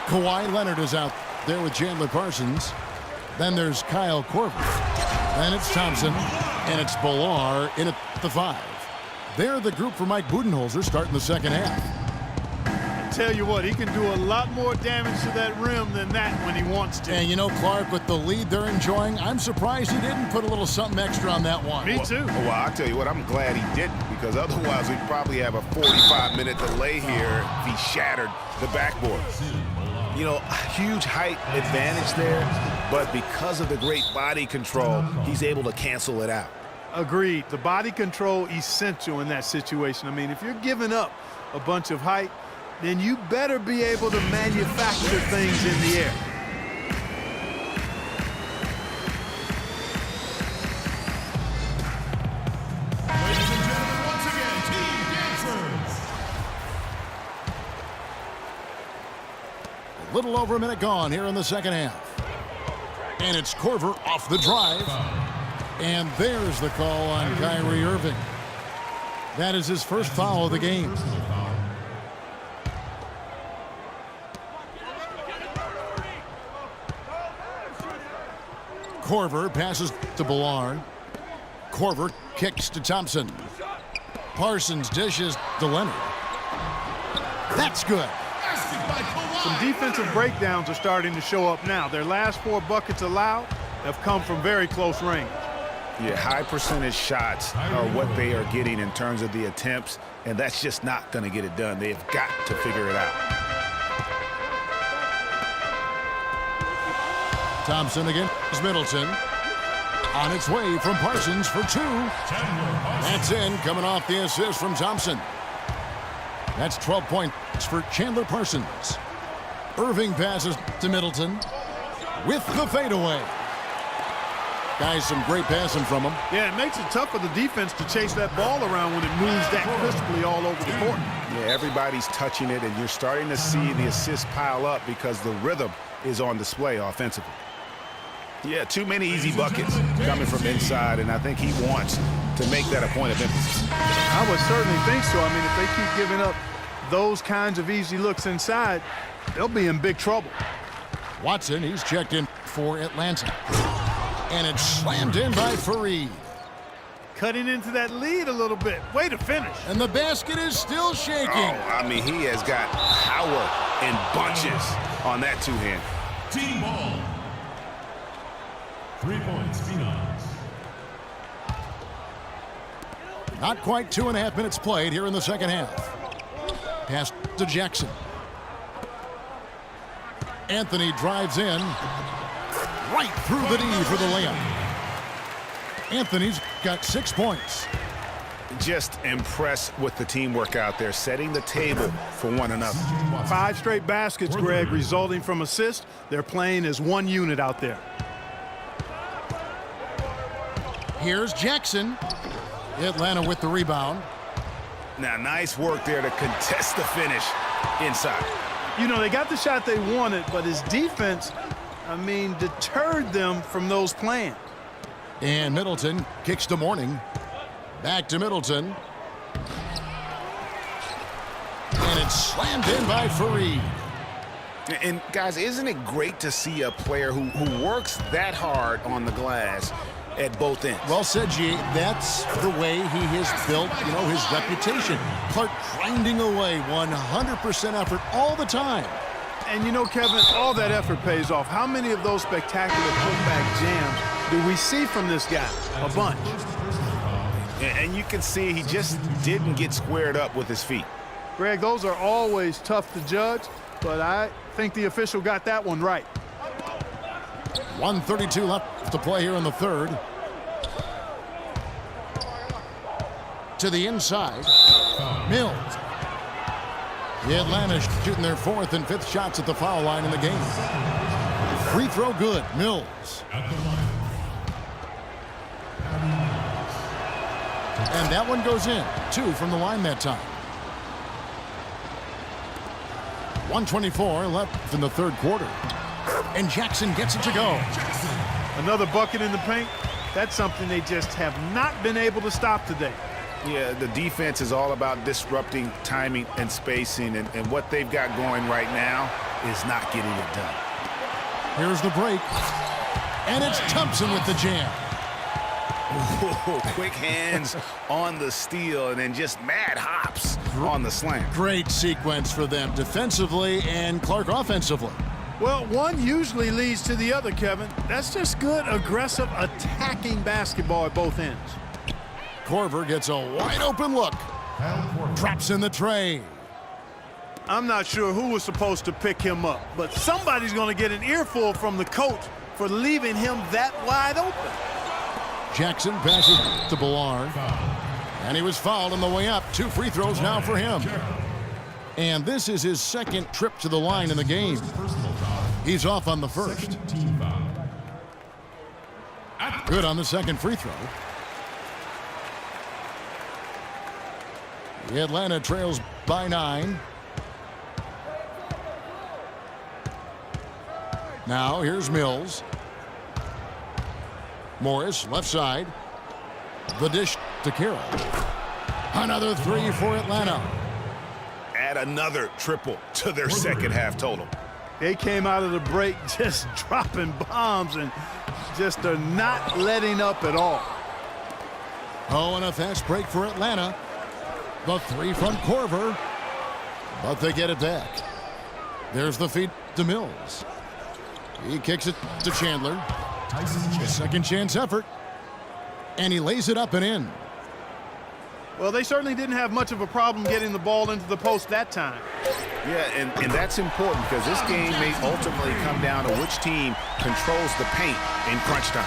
Kawhi Leonard is out there with Chandler Parsons. Then there's Kyle Korver. Then it's Thompson. And it's Bilal in at the 5. They're the group for Mike Budenholzer starting the second half. Tell you what, he can do a lot more damage to that rim than that when he wants to. And you know, Clark, with the lead they're enjoying, I'm surprised he didn't put a little something extra on that one. Me too. Well, I'll tell you what, I'm glad he didn't, because otherwise we'd probably have a 45-minute delay here if he shattered the backboard. You know, huge height advantage there, but because of the great body control, he's able to cancel it out. Agreed. The body control essential in that situation. I mean, if you're giving up a bunch of height, then you better be able to manufacture things in the air. Ladies and gentlemen, once again, Team Dancers. A little over a minute gone here in the second half. And it's Korver off the drive. And there's the call on Kyrie Irving. That is his first foul of the game. Korver passes to Bilal. Korver kicks to Thompson. Parsons dishes to Leonard. That's good. Some defensive breakdowns are starting to show up now. Their last 4 buckets allowed have come from very close range. Yeah, high percentage shots are what they are getting in terms of the attempts, and that's just not going to get it done. They've got to figure it out. Thompson against Middleton. On its way from Parsons for 2. That's in, coming off the assist from Thompson. That's 12 points for Chandler Parsons. Irving passes to Middleton with the fadeaway. Guys, some great passing from him. Yeah, it makes it tough for the defense to chase that ball around when it moves that crisply all over the court. Yeah, everybody's touching it, and you're starting to see the assists pile up because the rhythm is on display offensively. Yeah, too many easy buckets coming from inside, and I think he wants to make that a point of emphasis. I would certainly think so. I mean, if they keep giving up those kinds of easy looks inside, they'll be in big trouble. Watson, he's checked in for Atlanta. And it's slammed in by Fareed. Cutting into that lead a little bit. Way to finish. And the basket is still shaking. Oh, I mean, he has got power in bunches on that two-hand. Team ball. 3 points, Phoenix. Not quite 2.5 minutes played here in the second half. Pass to Jackson. Anthony drives in. Right through the D for the layup. Anthony's got 6 points. Just impressed with the teamwork out there, setting the table for one another. 5 straight baskets, Greg, resulting from assists. They're playing as one unit out there. Here's Jackson. Atlanta with the rebound. Now, nice work there to contest the finish inside. You know, they got the shot they wanted, but his defense, I mean, deterred them from those plans. And Middleton kicks to Mourning. Back to Middleton. And it's slammed in by Fareed. And, guys, isn't it great to see a player who works that hard on the glass at both ends? Well said, G. That's the way he has built, you know, his reputation. Clark grinding away, 100% effort all the time. And, you know, Kevin, all that effort pays off. How many of those spectacular putback jams do we see from this guy? A bunch. And you can see he just didn't get squared up with his feet. Greg, those are always tough to judge, but I think the official got that one right. 1:32 left to play here in the third. To the inside. Mills. The Atlanta shooting their 4th and 5th shots at the foul line in the game. Free throw good. Mills. And that one goes in. 2 from the line that time. 1:24 left in the third quarter. And Jackson gets it to go. Another bucket in the paint. That's something they just have not been able to stop today. Yeah, the defense is all about disrupting timing and spacing, and what they've got going right now is not getting it done. Here's the break. And it's Thompson with the jam. Ooh, quick hands on the steal, and then just mad hops on the slam. Great sequence for them defensively and Clark offensively. Well, one usually leads to the other, Kevin. That's just good, aggressive, attacking basketball at both ends. Korver gets a wide open look. Drops in the tray. I'm not sure who was supposed to pick him up, but somebody's going to get an earful from the coach for leaving him that wide open. Jackson passes to Ballard. And he was fouled on the way up. 2 free throws now for him. And this is his second trip to the line in the game. He's off on the first. Good on the second free throw. Atlanta trails by 9. Now here's Mills. Morris, left side. The dish to Carroll. Another 3 for Atlanta. Add another triple to their second half total. They came out of the break just dropping bombs and just are not letting up at all. Oh, and a fast break for Atlanta. The 3 from Korver. But they get it back. There's the feed to Mills. He kicks it to Chandler. A second chance effort. And he lays it up and in. Well, they certainly didn't have much of a problem getting the ball into the post that time. Yeah, and that's important because this game may ultimately come down to which team controls the paint in crunch time.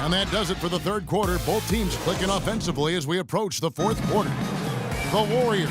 And that does it for the third quarter. Both teams clicking offensively as we approach the fourth quarter. The Warriors,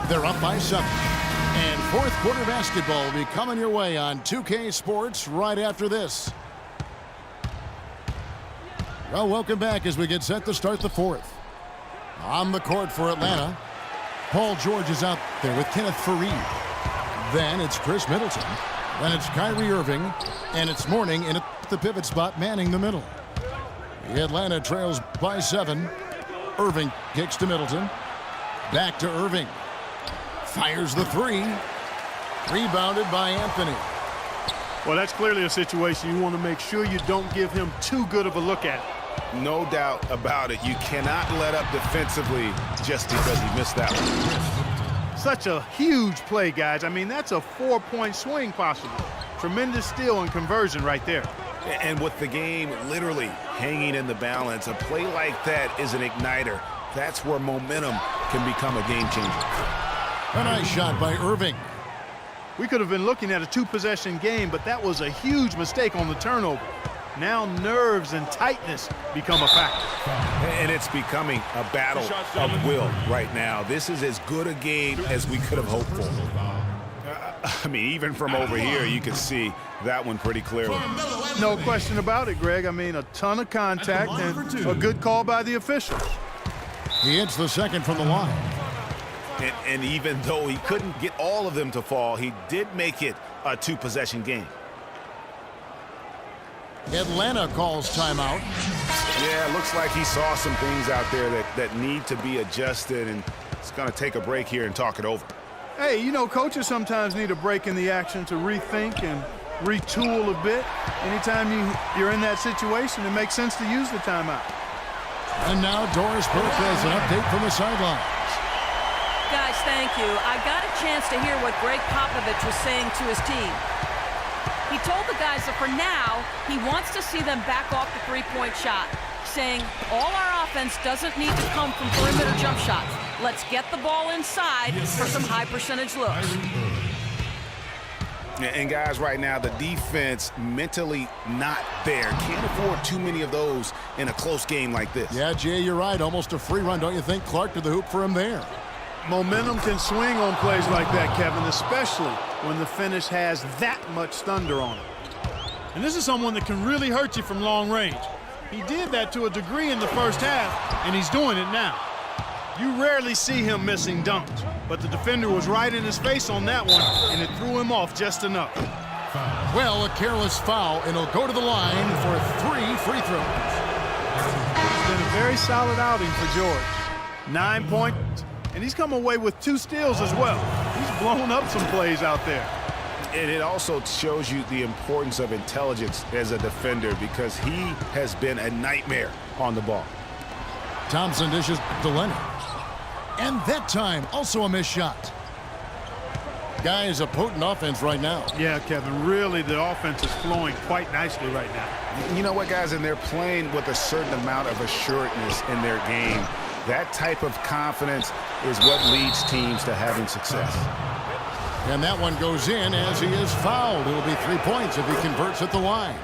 they're up by 7. And fourth quarter basketball will be coming your way on 2K Sports right after this. Well, welcome back as we get set to start the fourth. On the court for Atlanta, Paul George is out there with Kenneth Faried. Then it's Chris Middleton. Then it's Kyrie Irving. And it's Mourning in at the pivot spot, manning the middle. The Atlanta trails by 7. Irving kicks to Middleton. Back to Irving. Fires the 3. Rebounded by Anthony. Well, that's clearly a situation you want to make sure you don't give him too good of a look at. No doubt about it. You cannot let up defensively just because he missed that one. Such a huge play, guys. I mean, that's a 4-point swing possible. Tremendous steal and conversion right there. And with the game literally hanging in the balance, a play like that is an igniter. That's where momentum can become a game changer. A nice shot by Irving. We could have been looking at a 2-possession game, but that was a huge mistake on the turnover. Now nerves and tightness become a factor. And it's becoming a battle of will right now. This is as good a game as we could have hoped for. I mean, even from over here, you can see that one pretty clearly. No question about it, Greg. I mean, a ton of contact and a good call by the officials. He hits the second from the line. And even though he couldn't get all of them to fall, he did make it a 2-possession game. Atlanta calls timeout. Yeah, it looks like he saw some things out there that need to be adjusted, and it's going to take a break here and talk it over. Hey, you know, coaches sometimes need a break in the action to rethink and retool a bit. Anytime you're in that situation, it makes sense to use the timeout. And now Doris Burke has an update from the sidelines. Guys, thank you. I got a chance to hear what Greg Popovich was saying to his team. He told the guys that for now, he wants to see them back off the three-point shot, saying all our offense doesn't need to come from perimeter jump shots. Let's get the ball inside for some high-percentage looks. And guys, right now, the defense mentally not there. Can't afford too many of those in a close game like this. Yeah, Jay, you're right. Almost a free run, don't you think? Clark to the hoop for him there. Momentum can swing on plays like that, Kevin, especially when the finish has that much thunder on it. And this is someone that can really hurt you from long range. He did that to a degree in the first half, and he's doing it now. You rarely see him missing dunks, but the defender was right in his face on that one, and it threw him off just enough. Well, a careless foul, and he'll go to the line for 3 free throws. It's been a very solid outing for George. 9 points, and he's come away with 2 steals as well. He's blown up some plays out there. And it also shows you the importance of intelligence as a defender because he has been a nightmare on the ball. Thompson dishes to Leonard. And that time, also a missed shot. Guys, a potent offense right now. Yeah, Kevin, really the offense is flowing quite nicely right now. You know what, guys? And they're playing with a certain amount of assuredness in their game. That type of confidence is what leads teams to having success. And that one goes in as he is fouled. It'll be 3 points if he converts at the line.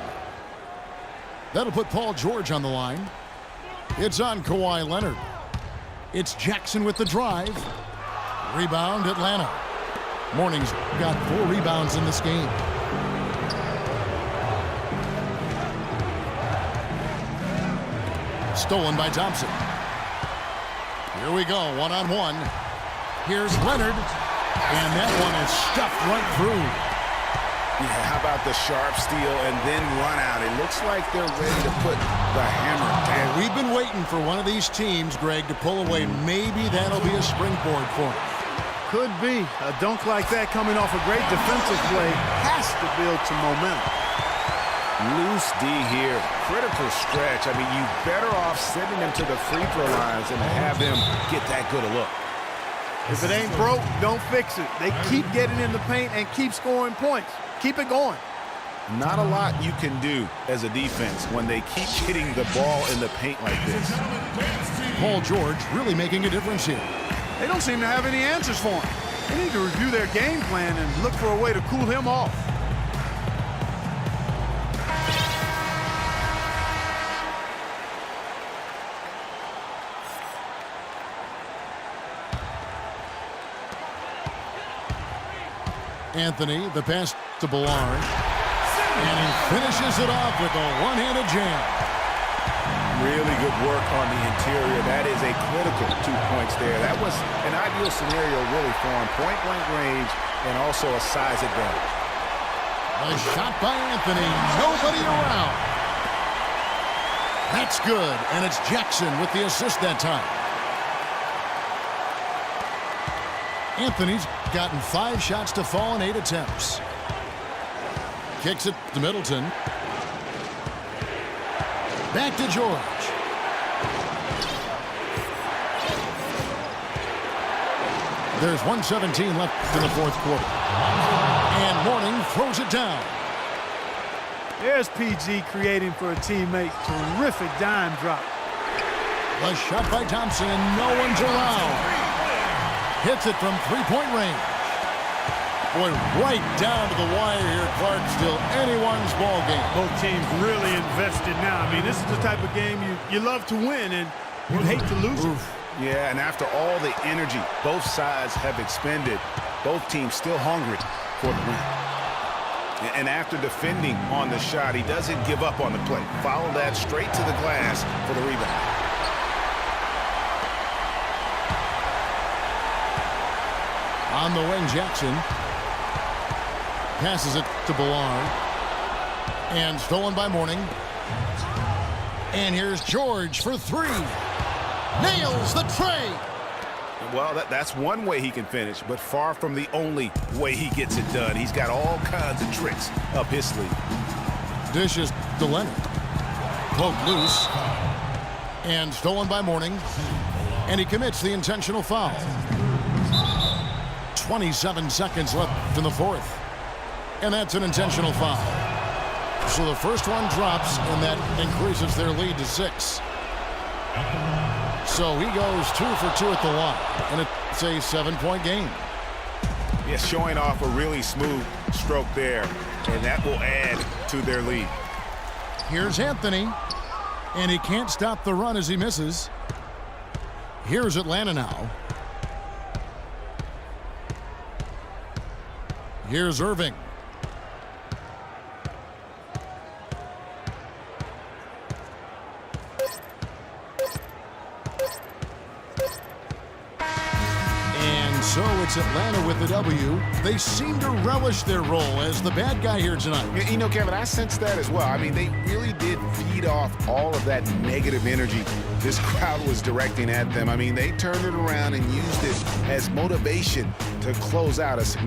That'll put Paul George on the line. It's on Kawhi Leonard. It's Jackson with the drive. Rebound, Atlanta. Morning's got 4 rebounds in this game. Stolen by Thompson. Here we go, one-on-one. Here's Leonard. And that one is stuffed right through. Yeah, how about the sharp steal and then run out? It looks like they're ready to put the hammer down. We've been waiting for one of these teams, Greg, to pull away. Maybe that'll be a springboard for them. Could be. A dunk like that coming off a great defensive play has to build some momentum. Loose D here. Critical stretch. I mean, you better off sending him to the free throw lines than to have him get that good a look. If it ain't broke, don't fix it. They keep getting in the paint and keep scoring points. Keep it going. Not a lot you can do as a defense when they keep hitting the ball in the paint like this. Paul George really making a difference here. They don't seem to have any answers for him. They need to review their game plan and look for a way to cool him off. Anthony, the pass to Ballard. And he finishes it off with a one-handed jam. Really good work on the interior. That is a critical 2 points there. That was an ideal scenario really for him. Point-blank range and also a size advantage. A shot by Anthony. Nobody around. That's good. And it's Jackson with the assist that time. Anthony's gotten 5 shots to fall in 8 attempts. Kicks it to Middleton. Back to George. There's 1:17 left in the 4th quarter. And Mourning throws it down. There's PG creating for a teammate. Terrific dime drop. A shot by Thompson, and no one's around. Hits it from 3-point range. Boy, right down to the wire here, Clark. Still anyone's ball game. Both teams really invested now. I mean, this is the type of game you love to win, and you hate to lose it. Yeah, and after all the energy both sides have expended, both teams still hungry for the win. And after defending on the shot, he doesn't give up on the play. Follow that straight to the glass for the rebound. On the wing, Jackson passes it to Ballard. And stolen by Mourning. And here's George for 3. Nails the tray. Well, that's one way he can finish, but far from the only way he gets it done. He's got all kinds of tricks up his sleeve. Dishes to Leonard. Cloak loose. And stolen by Mourning. And he commits the intentional foul. 27 seconds left in the 4th. And that's an intentional foul. So the first one drops, and that increases their lead to 6. So he goes 2 for 2 at the line, and it's a 7-point game. Yeah, showing off a really smooth stroke there, and that will add to their lead. Here's Anthony, and he can't stop the run as he misses. Here's Atlanta now. Here's Irving. And so it's Atlanta with the W. They seem to relish their role as the bad guy here tonight. You know, Kevin, I sense that as well. I mean, they really did feed off all of that negative energy this crowd was directing at them. I mean, they turned it around and used it as motivation to close out a significant